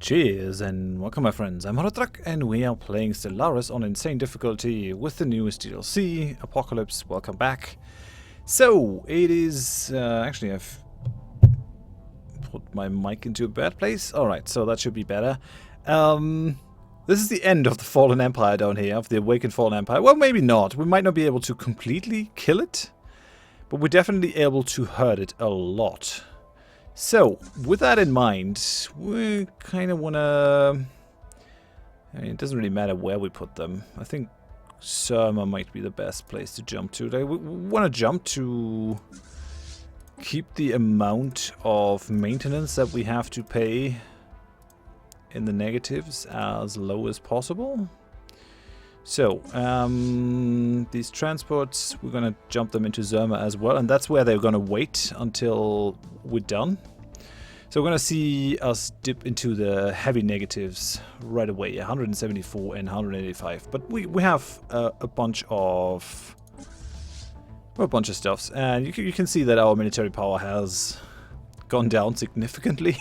Cheers and welcome my friends, I'm Horath and we are playing Stellaris on insane difficulty with the newest DLC, Apocalypse. Welcome back. So, it is... actually I've put my mic into a bad place. Alright, so that should be better. This is the end of the Fallen Empire down here, of the Awakened Fallen Empire. Well, maybe not. We might not be able to completely kill it, but we're definitely able to hurt it a lot. So, with that in mind, we kind of want to... I mean, it doesn't really matter where we put them. I think Surma might be the best place to jump to. We want to jump to keep the amount of maintenance that we have to pay in the negatives as low as possible. So, these transports, we're going to jump them into Zerma as well, and that's where they're going to wait until we're done. So we're going to see us dip into the heavy negatives right away, 174 and 185. But we have a bunch of stuffs, and you can see that our military power has gone down significantly,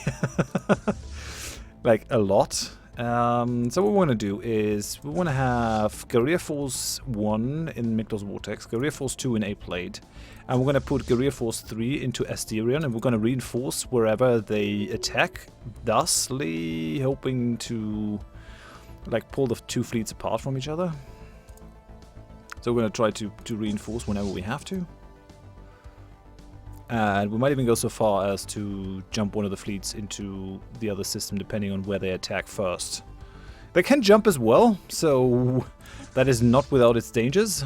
like a lot. So what we want to do is we want to have Guerrilla Force 1 in Miklos Vortex, Guerrilla Force 2 in A-Plate, and we're going to put Guerrilla Force 3 into Asterion, and we're going to reinforce wherever they attack, thusly hoping to like pull the two fleets apart from each other. So we're going to try to reinforce whenever we have to. And we might even go so far as to jump one of the fleets into the other system, depending on where they attack first. They can jump as well, so that is not without its dangers.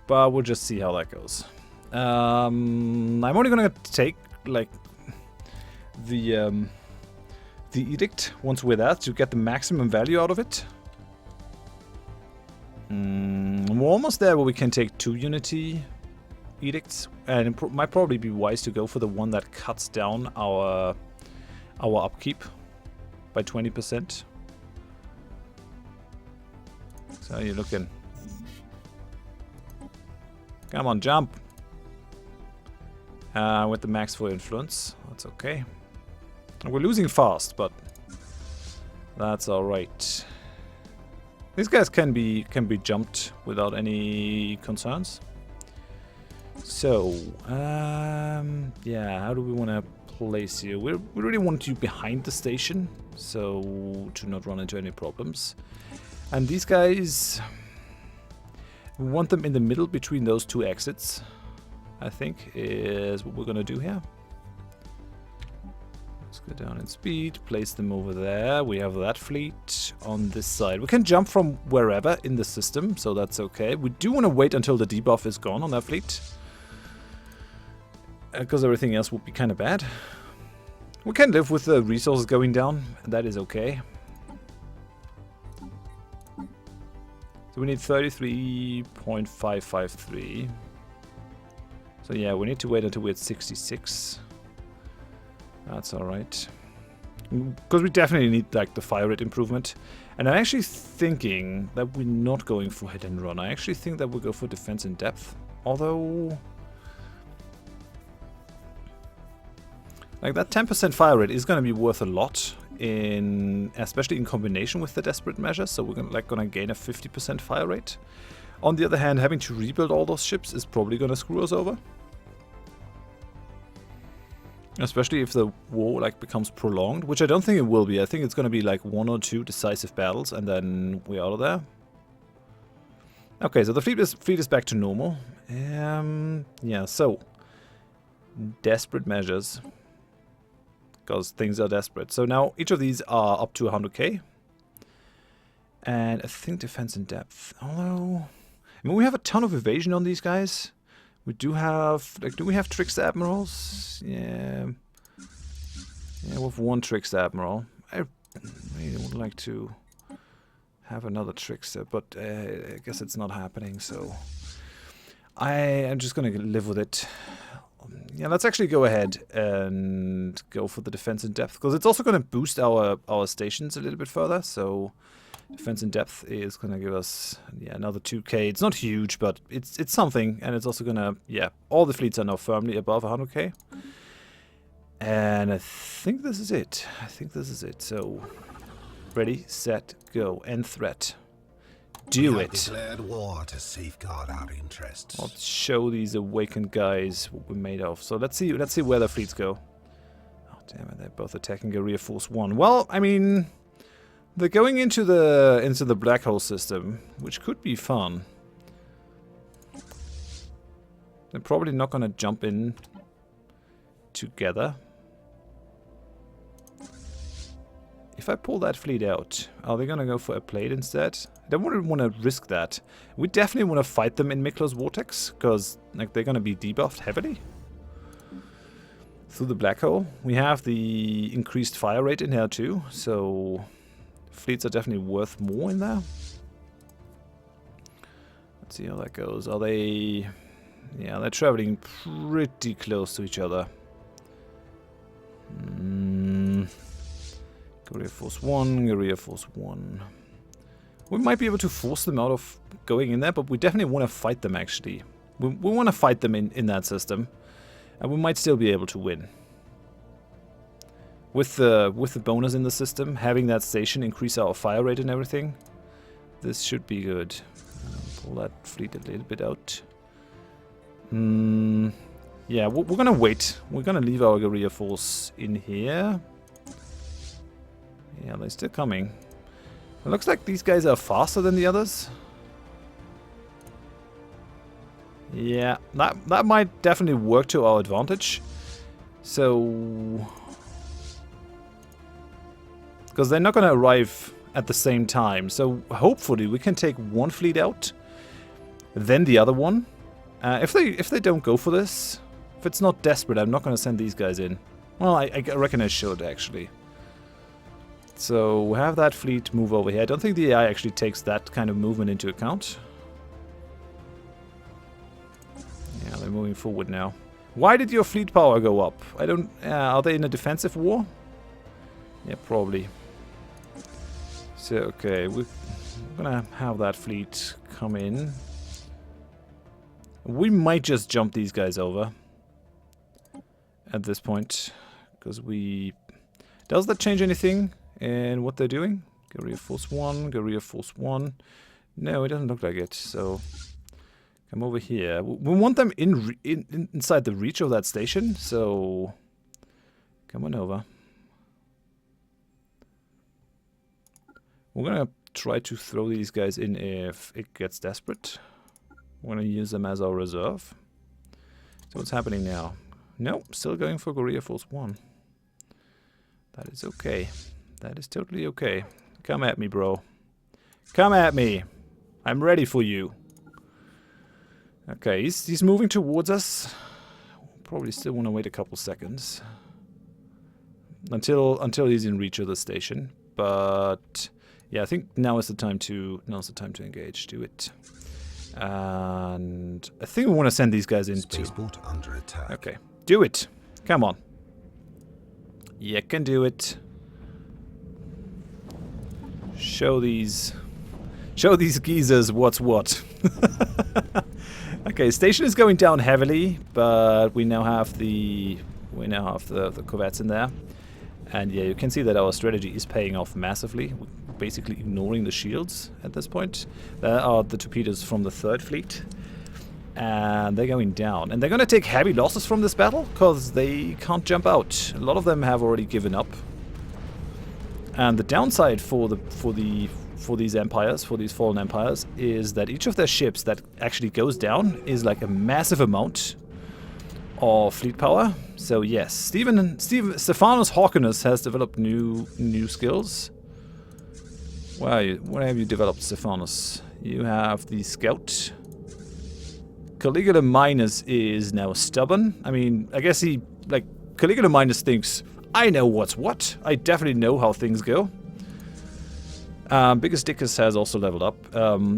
But we'll just see how that goes. I'm only going to take like the edict once we're there to get the maximum value out of it. We're almost there where we can take 2 Unity edicts, and it might probably be wise to go for the one that cuts down our upkeep by 20%. So you're looking. Come on, jump. With the max for influence, that's okay. We're losing fast, but that's all right. These guys can be jumped without any concerns. So, yeah, how do we want to place you? We really want you behind the station, so to not run into any problems. And these guys, we want them in the middle between those 2 exits, I think, is what we're going to do here. Let's go down in speed, place them over there. We have that fleet on this side. We can jump from wherever in the system, so that's okay. We do want to wait until the debuff is gone on that fleet, because everything else would be kind of bad. We can live with the resources going down, and that is okay. So we need 33.553. So yeah, we need to wait until we're at 66. That's alright. Because we definitely need like the fire rate improvement. And I'm actually thinking that we're not going for hit and run. I actually think that we'll go for defense in depth. Although... like that 10% fire rate is going to be worth a lot, especially in combination with the desperate measures. So we're gonna gain a 50% fire rate. On the other hand, having to rebuild all those ships is probably going to screw us over, especially if the war like becomes prolonged, which I don't think it will be. I think it's going to be like 1 or 2 decisive battles, and then we're out of there. Okay, so the fleet is back to normal. Yeah, so desperate measures. Because things are desperate. So now each of these are up to 100k. And I think defense in depth. Although, I mean, we have a ton of evasion on these guys. We do have, like, do we have Trickster Admirals? Yeah. Yeah, we have 1 Trickster Admiral. I really would like to have another Trickster, but I guess it's not happening, so I am just going to live with it. Yeah, let's actually go ahead and go for the defense in depth, because it's also going to boost our stations a little bit further. So defense in depth is going to give us another 2k. It's not huge, but it's something, and it's also going to all the fleets are now firmly above 100k. And I think this is it. I think this is it. So, ready, set, go. End threat. Do it. Declared war to safeguard our interests. Let's show these awakened guys what we're made of. So let's see where the fleets go. Oh damn it, they're both attacking Area Force 1. Well, I mean, they're going into the black hole system, which could be fun. They're probably not gonna jump in together. If I pull that fleet out, are they gonna go for a plate instead? I don't want to risk that. We definitely want to fight them in Miklo's Vortex, because like they're gonna be debuffed heavily through the black hole. We have the increased fire rate in here too, so fleets are definitely worth more in there. Let's see how that goes. Are they? Yeah, they're traveling pretty close to each other. Guerrilla Force 1, Guerrilla Force 1. We might be able to force them out of going in there, but we definitely want to fight them, actually. We want to fight them in that system. And we might still be able to win. With the bonus in the system, having that station increase our fire rate and everything, this should be good. Pull that fleet a little bit out. Yeah, we're going to wait. We're going to leave our Guerrilla Force in here. Yeah, they're still coming. It looks like these guys are faster than the others. Yeah, that might definitely work to our advantage. So, because they're not going to arrive at the same time. So hopefully we can take one fleet out, then the other one. If they don't go for this, if it's not desperate, I'm not going to send these guys in. Well, I reckon I should actually. So have that fleet move over here. I don't think the AI actually takes that kind of movement into account. Yeah, they're moving forward now. Why did your fleet power go up? I don't... are they in a defensive war? Yeah, probably. So, okay, we're gonna have that fleet come in. We might just jump these guys over at this point, because we... Does that change anything in what they're doing? Guerrilla Force 1, Guerrilla Force 1. No, it doesn't look like it, so... Come over here. We want them inside the reach of that station, so... Come on over. We're gonna try to throw these guys in if it gets desperate. We're gonna use them as our reserve. So what's happening now? Nope, still going for Guerrilla Force 1. That is okay. That is totally okay. Come at me, bro. Come at me. I'm ready for you. Okay, he's moving towards us. Probably still want to wait a couple seconds until he's in reach of the station. But yeah, I think now is the time to engage. Do it. And I think we want to send these guys in too. Spaceport under attack. Okay, do it. Come on. You can do it. Show these geezers what's what. Okay, station is going down heavily, but we now have the corvettes in there, and yeah, you can see that our strategy is paying off massively. We're basically ignoring the shields at this point. There are the torpedoes from the 3rd fleet, and they're going down, and they're going to take heavy losses from this battle because they can't jump out. A lot of them have already given up, and the downside for these empires, for these fallen empires, is that each of their ships that actually goes down is like a massive amount of fleet power. So yes, Stephanos Hawkinus has developed new skills. What have you developed, Stephanos? You have the Scout. Caligula Minus is now stubborn. I mean, I guess Caligula Minus thinks, I know what's what. I definitely know how things go. Biggest Dickus has also leveled up.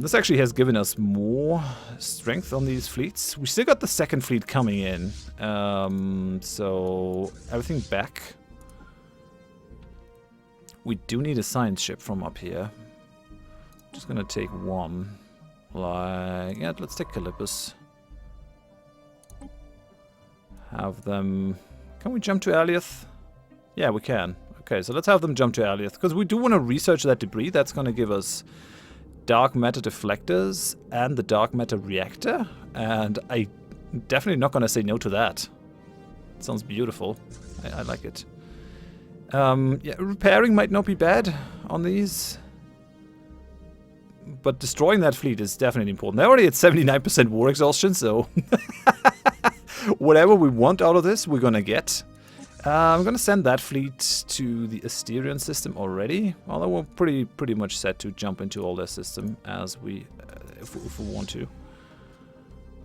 This actually has given us more strength on these fleets. We still got the 2nd fleet coming in. So everything back. We do need a science ship from up here. Just gonna take one. Yeah, let's take Calipus. Have them Can we jump to Alioth? Yeah, we can. Okay, so let's have them jump to Alioth, because we do want to research that debris. That's going to give us dark matter deflectors and the dark matter reactor, and I definitely not going to say no to that. It sounds beautiful. I like it. Yeah, repairing might not be bad on these, but destroying that fleet is definitely important. They're already at 79% war exhaustion, so whatever we want out of this, we're going to get. I'm going to send that fleet to the Asterion system already, although we're pretty much set to jump into all their system as we, if we want to.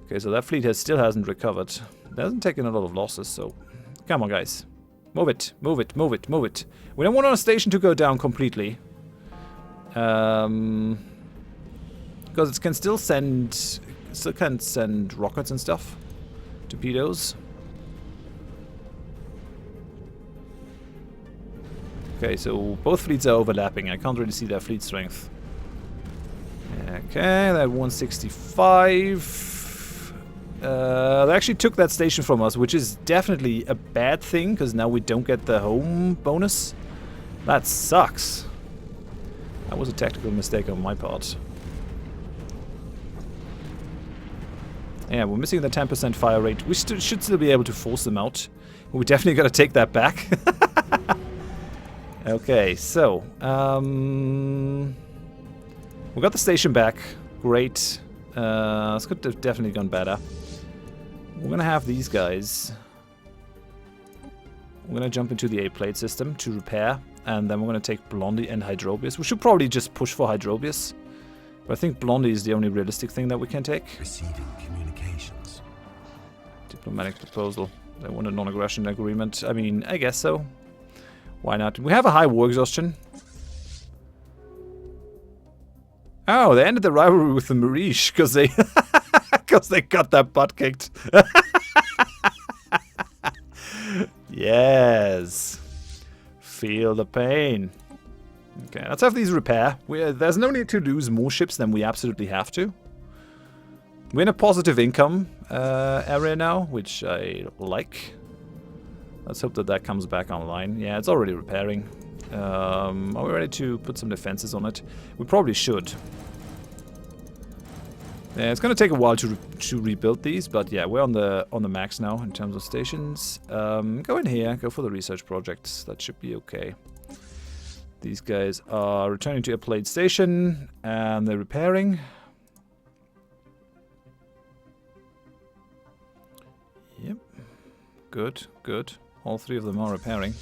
Okay, so that fleet still hasn't recovered. It hasn't taken a lot of losses, so come on, guys. Move it, move it, move it, move it. We don't want our station to go down completely. Because it can still can send rockets and stuff. Torpedoes. Okay, so both fleets are overlapping. I can't really see their fleet strength. Okay, that 165. They actually took that station from us, which is definitely a bad thing, because now we don't get the home bonus. That sucks. That was a tactical mistake on my part. Yeah, we're missing the 10% fire rate. We should still be able to force them out. We definitely got to take that back. Okay, so we got the station back. Great. This could have definitely gone better. We're gonna have these guys. We're gonna jump into the A-plate system to repair, and then we're gonna take Blondie and Hydrobius. We should probably just push for Hydrobius, but I think Blondie is the only realistic thing that we can take. Receiving communications. Diplomatic proposal. They want a non-aggression agreement. I mean, I guess so. Why not? We have a high war exhaustion. Oh, they ended the rivalry with the Marish because they got their butt kicked. Yes. Feel the pain. Okay, let's have these repair. There's no need to lose more ships than we absolutely have to. We're in a positive income area now, which I like. Let's hope that comes back online. Yeah, it's already repairing. Are we ready to put some defenses on it? We probably should. Yeah, it's going to take a while to rebuild these, but yeah, we're on the max now in terms of stations. Go in here, go for the research projects. That should be okay. These guys are returning to a plate station, and they're repairing. Yep. Good, good. All three of them are repairing.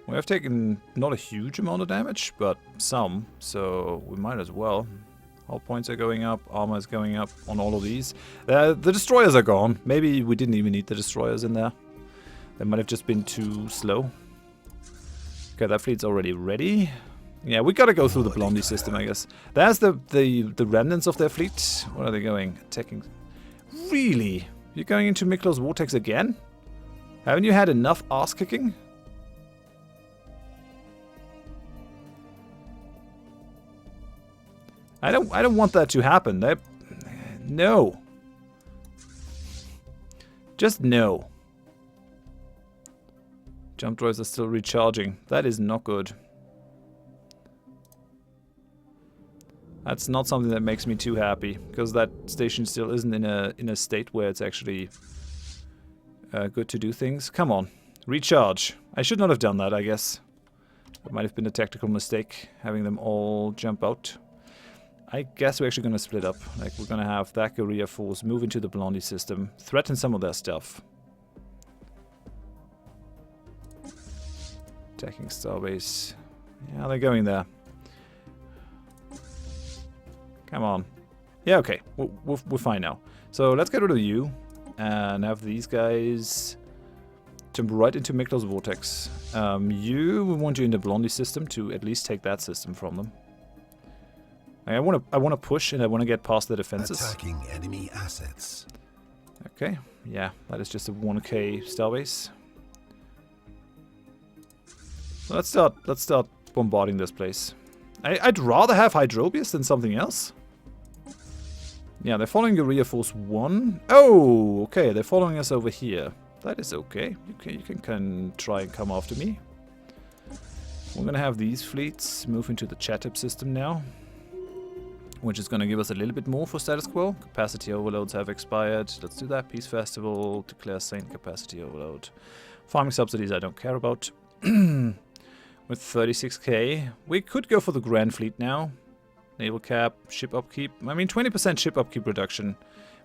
We have taken not a huge amount of damage, but some, so we might as well. Hull points are going up, armor is going up on all of these. The destroyers are gone. Maybe we didn't even need the destroyers in there. They might have just been too slow. Okay, that fleet's already ready. Yeah, we gotta go through the Blondie system, I guess. There's the remnants of their fleet. Where are they going? Attacking. Really? You're going into Miklos Vortex again? Haven't you had enough ass kicking? I don't want that to happen. No. Just no. Jump droids are still recharging. That is not good. That's not something that makes me too happy, because that station still isn't in a state where it's actually good to do things. Come on, recharge. I should not have done that, I guess. It might have been a tactical mistake, having them all jump out. I guess we're actually going to split up. Like, we're going to have that guerrilla force move into the Blondie system, threaten some of their stuff. Attacking Starbase. Yeah, they're going there. Come on. Yeah, okay. We're fine now. So let's get rid of you and have these guys jump right into Miklos Vortex. We want you in the Blondie system to at least take that system from them. I want to push, and I want to get past the defenses. Attacking enemy assets. Okay. Yeah, that is just a 1k starbase. Let's start bombarding this place. I'd rather have Hydrobius than something else. Yeah, they're following Area Force 1. Oh, okay, they're following us over here. That is okay. You can try and come after me. We're gonna have these fleets move into the Chatip system now, which is gonna give us a little bit more for status quo. Capacity overloads have expired. Let's do that. Peace Festival, declare Saint capacity overload. Farming subsidies I don't care about. With 36k, we could go for the Grand Fleet now. Naval cap, ship upkeep. I mean, 20% ship upkeep reduction.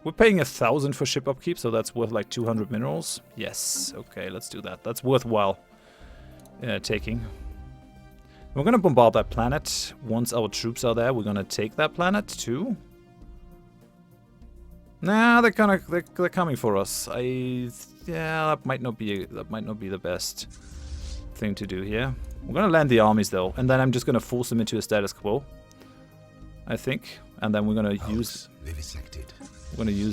We're paying 1,000 for ship upkeep, so that's worth like 200 minerals. Yes, okay, let's do that. That's worthwhile taking. We're gonna bombard that planet. Once our troops are there, we're gonna take that planet too. Nah, they're coming for us. Yeah, that might not be the best thing to do here. We're gonna land the armies though, and then I'm just gonna force them into a status quo, I think, and then we're gonna use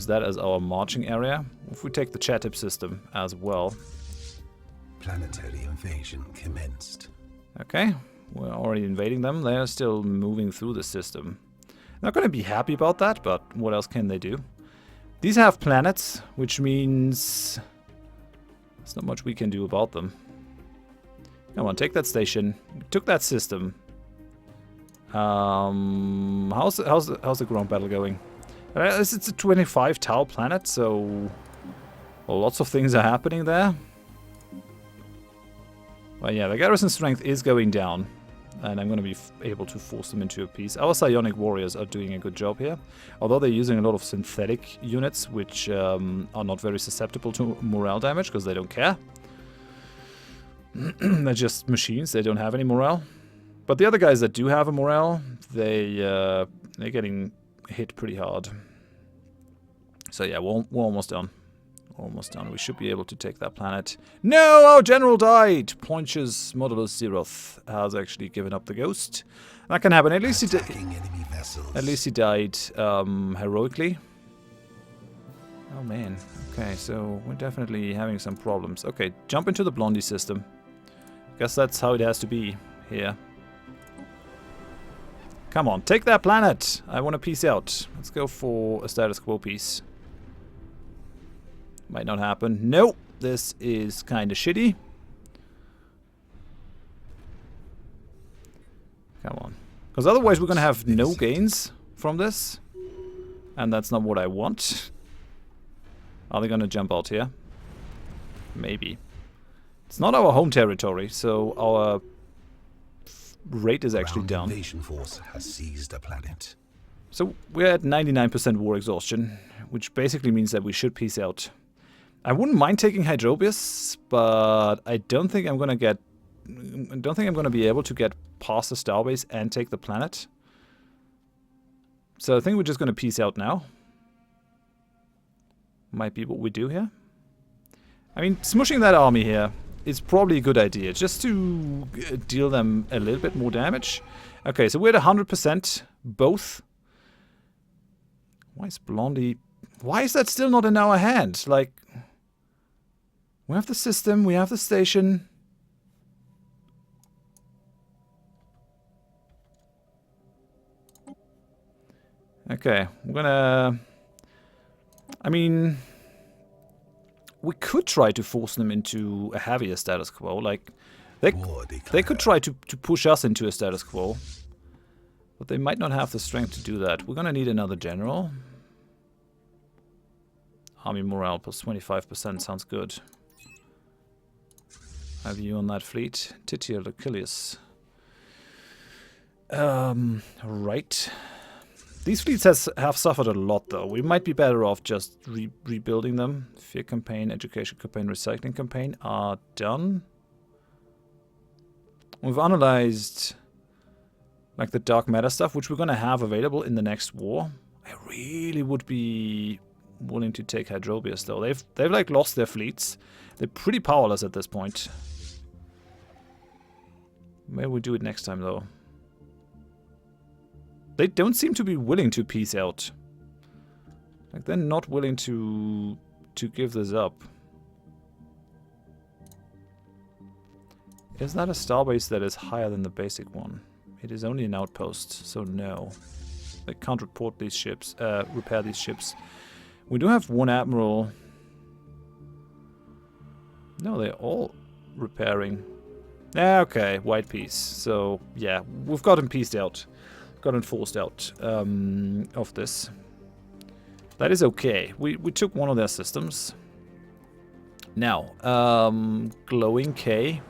that as our marching area. If we take the Chatip system as well. Planetary invasion commenced. Okay, we're already invading them. They're still moving through the system. Not gonna be happy about that, but what else can they do? These have planets, which means there's not much we can do about them. Come on, take that station. Took that system. How's the ground battle going? It's a 25 tile planet, so lots of things are happening there. Well, yeah, the garrison strength is going down, and I'm going to be able to force them into a peace. Our psionic warriors are doing a good job here, although they're using a lot of synthetic units, which are not very susceptible to morale damage because they don't care. They're just machines. They don't have any morale. But the other guys that do have a morale, they're getting hit pretty hard. So yeah, we're almost done. Almost done. We should be able to take that planet. No, our general died. Pontius Modulus Zeroth has actually given up the ghost. That can happen. At least he died heroically. Oh man. Okay, so we're definitely having some problems. Okay, jump into the Blondie system. Guess that's how it has to be here. Come on, take that planet! I want to peace out. Let's go for a status quo peace. Might not happen. Nope, this is kind of shitty. Come on. Because otherwise we're going to have no gains from this. And that's not what I want. Are they going to jump out here? Maybe. It's not our home territory, so our rate is actually down. Invasion force has seized a planet. So we're at 99% war exhaustion, which basically means that we should peace out. I wouldn't mind taking Hydrobius, but I don't think I'm gonna be able to get past the starbase and take the planet. So I think we're just gonna peace out now. Might be what we do here. I mean, smushing that army here is probably a good idea, just to deal them a little bit more damage. Okay, so we're at 100% both. Why is Blondie... Why is that still not in our hand? Like, we have the system, we have the station. Okay, we're gonna... I mean... We could try to force them into a heavier status quo. Like, they could try to push us into a status quo. But they might not have the strength to do that. We're gonna need another general. Army morale plus 25% sounds good. Have you on that fleet? Titiel Achilles. Right. These fleets have suffered a lot, though. We might be better off just rebuilding them. Fear campaign, education campaign, recycling campaign are done. We've analyzed like the dark matter stuff, which we're going to have available in the next war. I really would be willing to take Hydrobius, though. They've like lost their fleets. They're pretty powerless at this point. Maybe we do it next time, though. They don't seem to be willing to peace out. Like, they're not willing to give this up. Is that a starbase that is higher than the basic one? It is only an outpost, so no. They can't report these ships, repair these ships. We do have one admiral. No, they're all repairing. Okay, white peace. So, yeah, we've gotten pieced out. Gotten forced out of this. That is okay. We took one of their systems. Now, glowing K.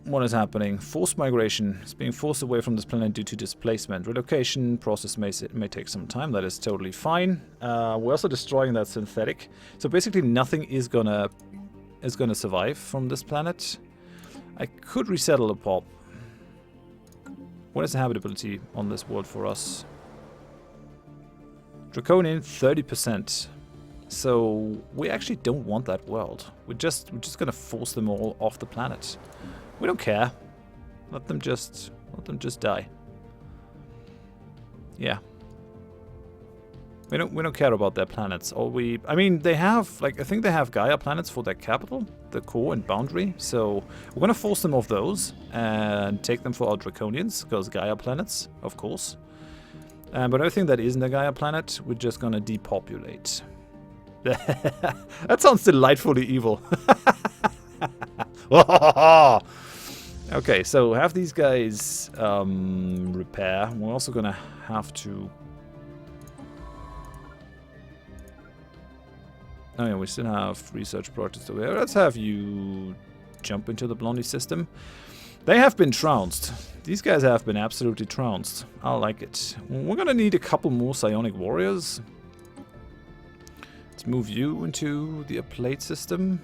What is happening? Forced migration is being forced away from this planet due to displacement. Relocation process may take some time. That is totally fine. We're also destroying that synthetic. So basically nothing is gonna survive from this planet. I could resettle a pop. What is the habitability on this world for us? Draconian 30%. So we actually don't want that world. We're just gonna force them all off the planet. We don't care. Let them just die. Yeah. We don't care about their planets. I mean, they have, like, I think they have Gaia planets for their capital, the core and boundary. So we're gonna force them off those and take them for our Draconians, because Gaia planets, of course. But everything that isn't a Gaia planet, we're just gonna depopulate. That sounds delightfully evil. Okay, so have these guys repair. We're also gonna have to... Oh yeah, we still have research projects over here. Let's have you jump into the Blondie system. They have been trounced. These guys have been absolutely trounced. I like it. We're gonna need a couple more psionic warriors. Let's move you into the plate system.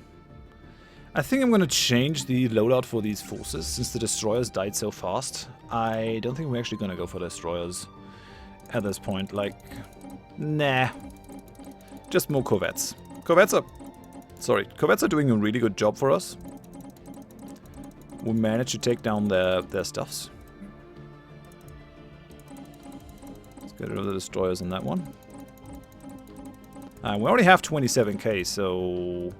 I think I'm gonna change the loadout for these forces since the destroyers died so fast. I don't think we're actually gonna go for destroyers at this point. Like, nah. Just more corvettes. Corvettes are doing a really good job for us. We managed to take down their stuffs. Let's get rid of the destroyers in that one. We already have 27k, so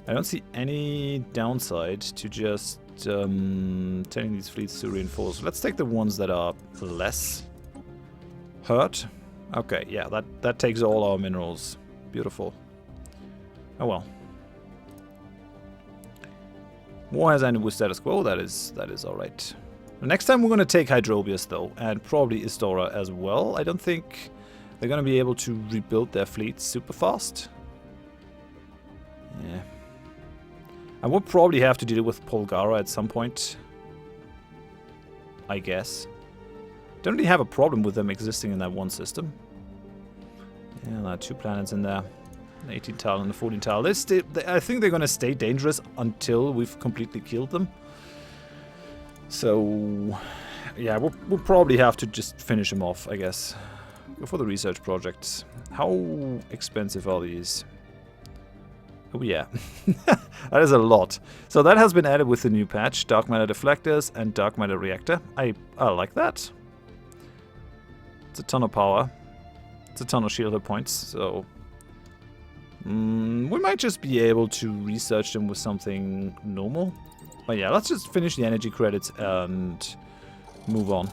I don't see any downside to just telling these fleets to reinforce. Let's take the ones that are less hurt. Okay, yeah, that takes all our minerals. Beautiful. Oh well. War has ended with status quo. That is alright. Next time we're going to take Hydrobius though, and probably Istora as well. I don't think they're going to be able to rebuild their fleet super fast. Yeah. I will probably have to deal with Polgara at some point. I guess. Don't really have a problem with them existing in that one system. Yeah, there are 2 planets in there. The 18 tile and the 14 tile. I think they're going to stay dangerous until we've completely killed them. So, yeah, we'll probably have to just finish them off, I guess. Go for the research projects. How expensive are these? Oh yeah, that is a lot. So that has been added with the new patch. Dark matter deflectors and dark matter reactor. I like that. It's a ton of power. It's a ton of shield hit points, so... we might just be able to research them with something normal. But yeah, let's just finish the energy credits and move on,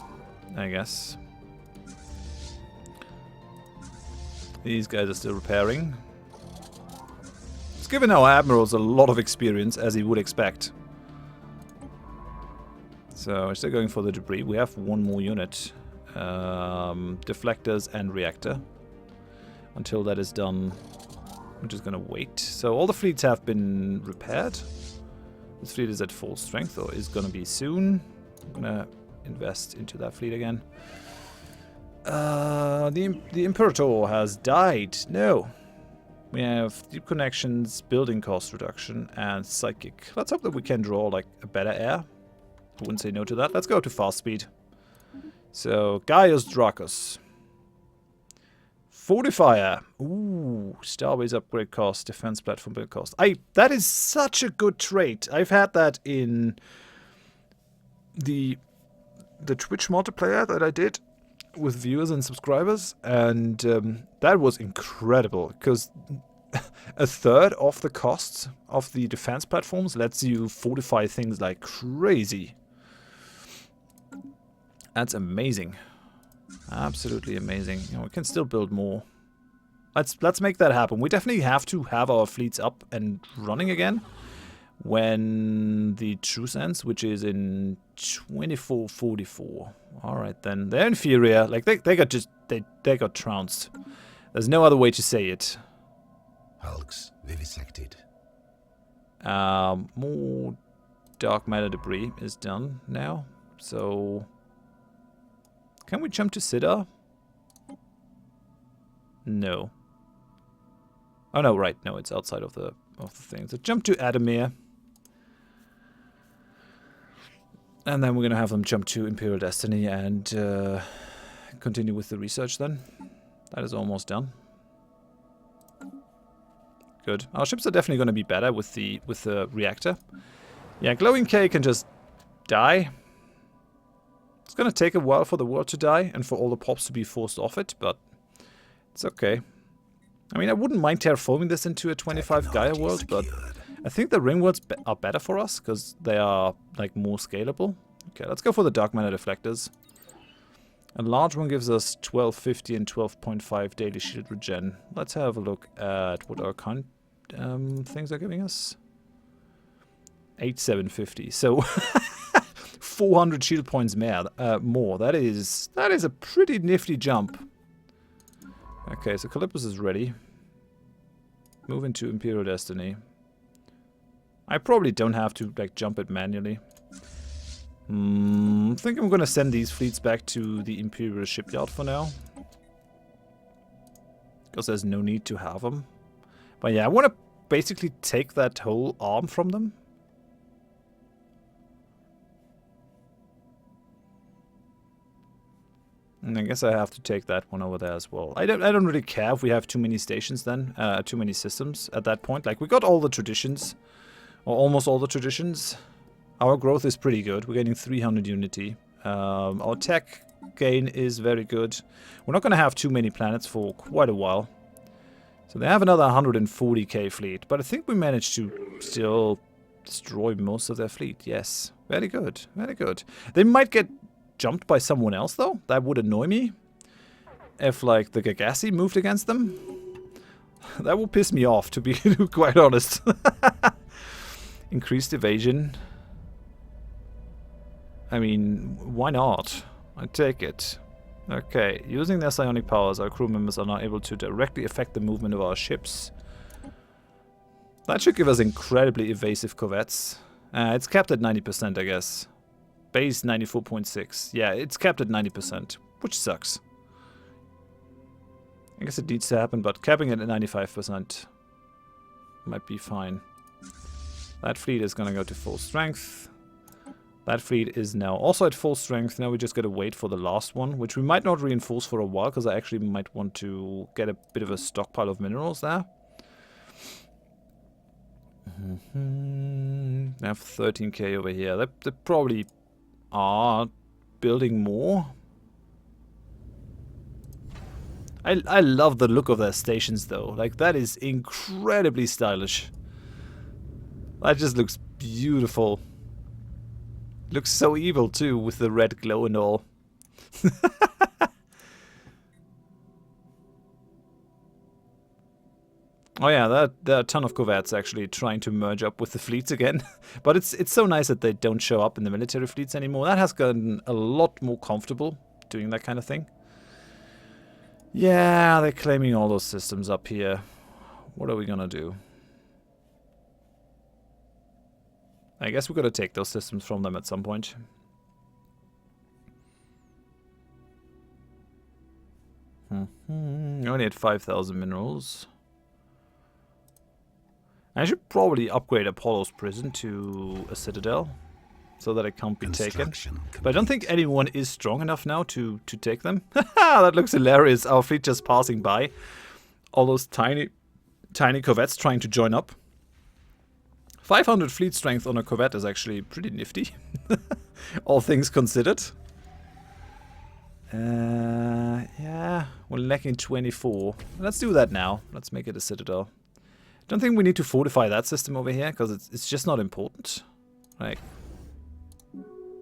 I guess. These guys are still repairing. It's given our admirals a lot of experience, as you would expect. So we're still going for the debris. We have one more unit. Deflectors and reactor. Until that is done, I'm just gonna wait. So all the fleets have been repaired. This fleet is at full strength, or is gonna be soon. I'm gonna invest into that fleet again. The Imperator has died. No. We have deep connections, building cost reduction, and psychic. Let's hope that we can draw like a better air. I wouldn't say no to that. Let's go to fast speed. So Gaius Dracus. Fortifier. Ooh, Starbase upgrade cost, defense platform build cost. That is such a good trait. I've had that in the Twitch multiplayer that I did with viewers and subscribers, and that was incredible because a third of the costs of the defense platforms lets you fortify things like crazy. That's amazing. Absolutely amazing. You know, we can still build more. Let's make that happen. We definitely have to have our fleets up and running again when the truce ends, which is in 2444. All right then. They're inferior. Like they got trounced. There's no other way to say it. Hulks vivisected. More dark matter debris is done now. So can we jump to Sidar? No. Oh no, right. No, it's outside of the thing. So jump to Adamir. And then we're gonna have them jump to Imperial Destiny and continue with the research then. That is almost done. Good. Our ships are definitely gonna be better with the reactor. Yeah, Glowing K can just die. It's gonna take a while for the world to die and for all the pops to be forced off it, but it's okay. I mean, I wouldn't mind terraforming this into a 25 Gaia world, but I think the ring worlds are better for us because they are like more scalable. Okay, let's go for the dark matter deflectors. A large one gives us 1250 and 12.5 daily shield regen. Let's have a look at what our current things are giving us. 8750. So 400 shield points more. That is a pretty nifty jump. Okay, so Calypus is ready. Move into Imperial Destiny. I probably don't have to like jump it manually. I think I'm gonna send these fleets back to the Imperial shipyard for now. Because there's no need to have them. But yeah, I want to basically take that whole arm from them. And I guess I have to take that one over there as well. I don't really care if we have too many stations then, too many systems at that point. Like we got all the traditions, or almost all the traditions. Our growth is pretty good. We're getting 300 unity. Our tech gain is very good. We're not going to have too many planets for quite a while. So they have another 140k fleet, but I think we managed to still destroy most of their fleet. Yes, very good, very good. They might get jumped by someone else though. That would annoy me. If like the Gagassi moved against them. That would piss me off, to be quite honest. Increased evasion. I mean, why not? I take it. Okay, using their psionic powers, our crew members are now able to directly affect the movement of our ships. That should give us incredibly evasive corvettes. It's capped at 90%, I guess. Base 94.6. Yeah, it's capped at 90%, which sucks. I guess it needs to happen, but capping it at 95% might be fine. That fleet is gonna go to full strength. That fleet is now also at full strength. Now we just gotta wait for the last one, which we might not reinforce for a while, because I actually might want to get a bit of a stockpile of minerals there. I have 13k over here. They probably are building more. I love the look of their stations though. Like that is incredibly stylish. That just looks beautiful. Looks so evil too with the red glow and all. Oh yeah, there are a ton of corvettes actually trying to merge up with the fleets again. But it's so nice that they don't show up in the military fleets anymore. That has gotten a lot more comfortable doing that kind of thing. Yeah, they're claiming all those systems up here. What are we gonna do? I guess we're gonna take those systems from them at some point. Only had 5,000 minerals. I should probably upgrade Apollo's prison to a citadel so that it can't be taken. But I don't think anyone is strong enough now to take them. That looks hilarious. Our fleet just passing by. All those tiny corvettes trying to join up. 500 fleet strength on a corvette is actually pretty nifty. All things considered. Yeah, we're lacking 24. Let's do that now. Let's make it a citadel. Don't think we need to fortify that system over here, because it's just not important. Like,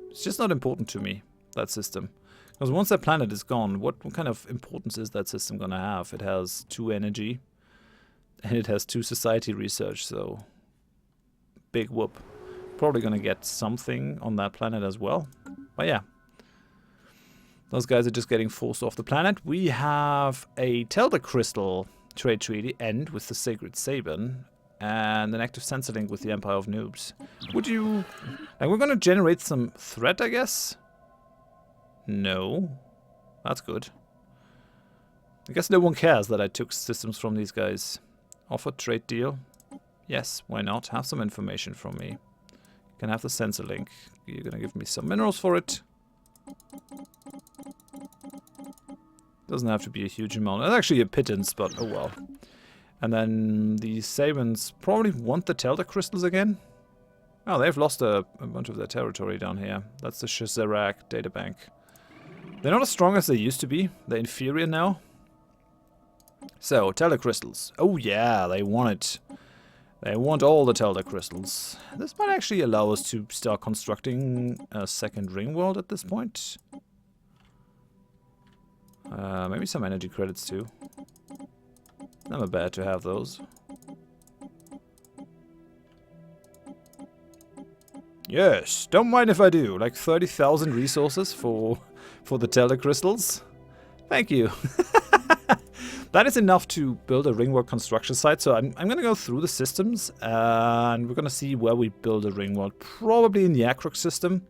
it's just not important to me, that system. Because once that planet is gone, what kind of importance is that system going to have? It has 2 energy, and it has 2 society research, so big whoop. Probably going to get something on that planet as well. But yeah. Those guys are just getting forced off the planet. We have a Telda Crystal trade treaty end with the Sacred Sabin, and an active sensor link with the Empire of Noobs. Would you... Like, we're going to generate some threat, I guess? No. That's good. I guess no one cares that I took systems from these guys. Offer trade deal? Yes, why not? Have some information from me. You can have the sensor link. You're going to give me some minerals for it. Doesn't have to be a huge amount. It's actually a pittance, but oh well. And then the Sabins probably want the Telda crystals again. Oh, they've lost a bunch of their territory down here. That's the Shazerac databank. They're not as strong as they used to be. They're inferior now. So, Telda crystals. Oh yeah, they want it. They want all the Telda crystals. This might actually allow us to start constructing a second ring world at this point. Maybe some energy credits too. Never bad to have those. Yes, don't mind if I do. Like 30,000 resources for the Telda crystals. Thank you. That is enough to build a ring world construction site. So I'm going to go through the systems and we're going to see where we build a ring world. Probably in the Akrok system,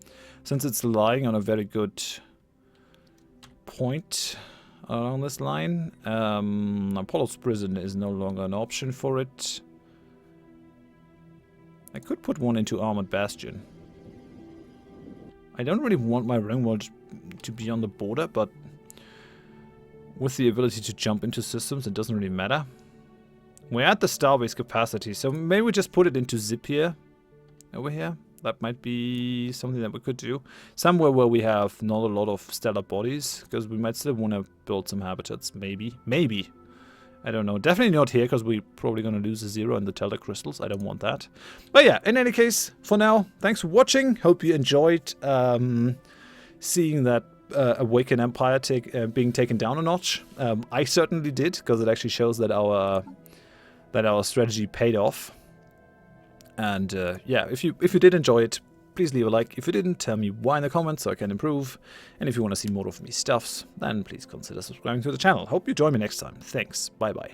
since it's lying on a very good point along this line. Apollo's prison is no longer an option for it. I could put one into Armored Bastion. I don't really want my ring world to be on the border, but with the ability to jump into systems, it doesn't really matter. We're at the starbase capacity, so maybe we just put it into Zip here, over here. That might be something that we could do. Somewhere where we have not a lot of stellar bodies, because we might still want to build some habitats. Maybe. Maybe. I don't know. Definitely not here, because we're probably going to lose a 0 in the Telda crystals. I don't want that. But yeah, in any case, for now, thanks for watching. Hope you enjoyed seeing that Awakened Empire being taken down a notch. I certainly did, because it actually shows that our strategy paid off. And yeah, if you did enjoy it, please leave a like. If you didn't, tell me why in the comments so I can improve. And if you want to see more of me stuffs, then please consider subscribing to the channel. Hope you join me next time. Thanks. Bye bye.